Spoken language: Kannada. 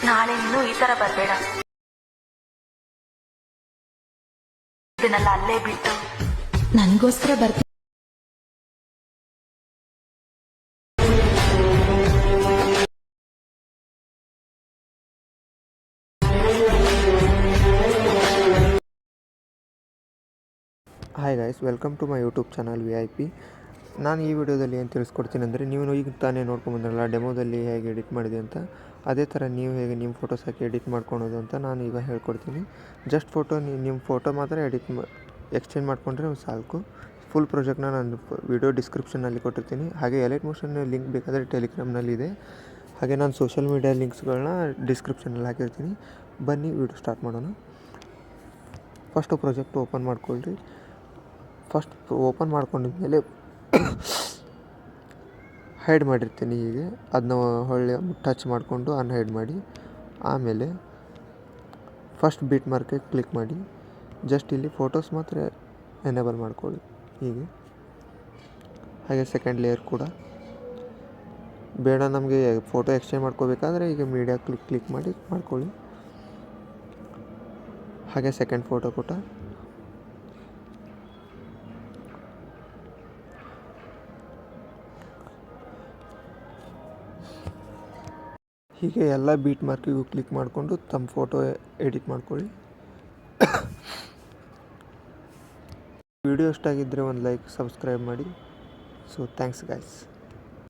ನಾಳೆ ನೀನು ಈ ತರ ಬರಬೇಡ. ಇದನ್ನೆಲ್ಲ ಅಲ್ಲೇ ಬಿಟ್ಟು ನನಗೋಸ್ಕರ ಬರ್ತೀನಿ. Hi guys, welcome to my YouTube channel VIP. ನಾನು ಈ ವಿಡಿಯೋದಲ್ಲಿ ಏನು ತಿಳಿಸ್ಕೊಡ್ತೀನಿ ಅಂದರೆ, ನೀವು ಈಗ ತಾನೇ ನೋಡ್ಕೊಂಬಂದ್ರಲ್ಲ ಡೆಮೋದಲ್ಲಿ ಹೇಗೆ ಎಡಿಟ್ ಮಾಡಿದೆ ಅಂತ, ಅದೇ ಥರ ನೀವು ಹೇಗೆ ನಿಮ್ಮ ಫೋಟೋಸ್ ಹಾಕಿ ಎಡಿಟ್ ಮಾಡ್ಕೊಳೋದು ಅಂತ ನಾನು ಈಗ ಹೇಳ್ಕೊಡ್ತೀನಿ. ಜಸ್ಟ್ ನಿಮ್ಮ ಫೋಟೋ ಮಾತ್ರ ಎಕ್ಸ್ಚೇಂಜ್ ಮಾಡಿಕೊಂಡ್ರೆ ಸಾಕು. ಫುಲ್ ಪ್ರಾಜೆಕ್ಟ್ನ ನಾನು ವಿಡಿಯೋ ಡಿಸ್ಕ್ರಿಪ್ಷನಲ್ಲಿ ಕೊಟ್ಟಿರ್ತೀನಿ. ಹಾಗೆ ಎಲೈಟ್ ಮೋಷನ್ ಲಿಂಕ್ ಬೇಕಾದರೆ ಟೆಲಿಗ್ರಾಮ್ನಲ್ಲಿದೆ. ಹಾಗೆ ನಾನು ಸೋಷಿಯಲ್ ಮೀಡಿಯಾ ಲಿಂಕ್ಸ್ಗಳನ್ನ ಡಿಸ್ಕ್ರಿಪ್ಷನಲ್ಲಿ ಹಾಕಿರ್ತೀನಿ. ಬನ್ನಿ ವಿಡಿಯೋ ಸ್ಟಾರ್ಟ್ ಮಾಡೋಣ. ಫಸ್ಟು ಪ್ರಾಜೆಕ್ಟ್ ಓಪನ್ ಮಾಡ್ಕೊಳ್ರಿ. ಫಸ್ಟ್ ಓಪನ್ ಮಾಡ್ಕೊಂಡಿದ್ಮೇಲೆ ಹೈಡ್ ಮಾಡಿರ್ತೀನಿ. ಹೀಗೆ ಅದನ್ನ ಹೊಳ್ಳಿ ಟಚ್ ಮಾಡಿಕೊಂಡು ಅನ್ಹೈಡ್ ಮಾಡಿ, ಆಮೇಲೆ ಫಸ್ಟ್ ಬಿಟ್ ಮಾರ್ಕ್ಗೆ ಕ್ಲಿಕ್ ಮಾಡಿ ಜಸ್ಟ್ ಇಲ್ಲಿ ಫೋಟೋಸ್ ಮಾತ್ರ ಎನೇಬಲ್ ಮಾಡ್ಕೊಳ್ಳಿ ಹೀಗೆ. ಹಾಗೆ ಸೆಕೆಂಡ್ ಲೇಯರ್ ಕೂಡ ಬೇಡ, ನಮಗೆ ಫೋಟೋ ಎಕ್ಸ್ಚೇಂಜ್ ಮಾಡ್ಕೋಬೇಕಾದ್ರೆ ಈಗ ಮೀಡಿಯಾ ಕ್ಲಿಕ್ ಮಾಡಿ ಮಾಡ್ಕೊಳ್ಳಿ. ಹಾಗೆ ಸೆಕೆಂಡ್ ಫೋಟೋ ಕೂಡ ಹೀಗೆ ಎಲ್ಲ ಬೀಟ್ ಮಾರ್ಕಿಗೂ ಕ್ಲಿಕ್ ಮಾಡಿಕೊಂಡು ತಮ್ಮ ಫೋಟೋ ಎಡಿಟ್ ಮಾಡ್ಕೊಳ್ಳಿ. ವಿಡಿಯೋ ಇಷ್ಟ ಆಗಿದ್ದರೆ ಒಂದು ಲೈಕ್, ಸಬ್ಸ್ಕ್ರೈಬ್ ಮಾಡಿ. So thanks guys.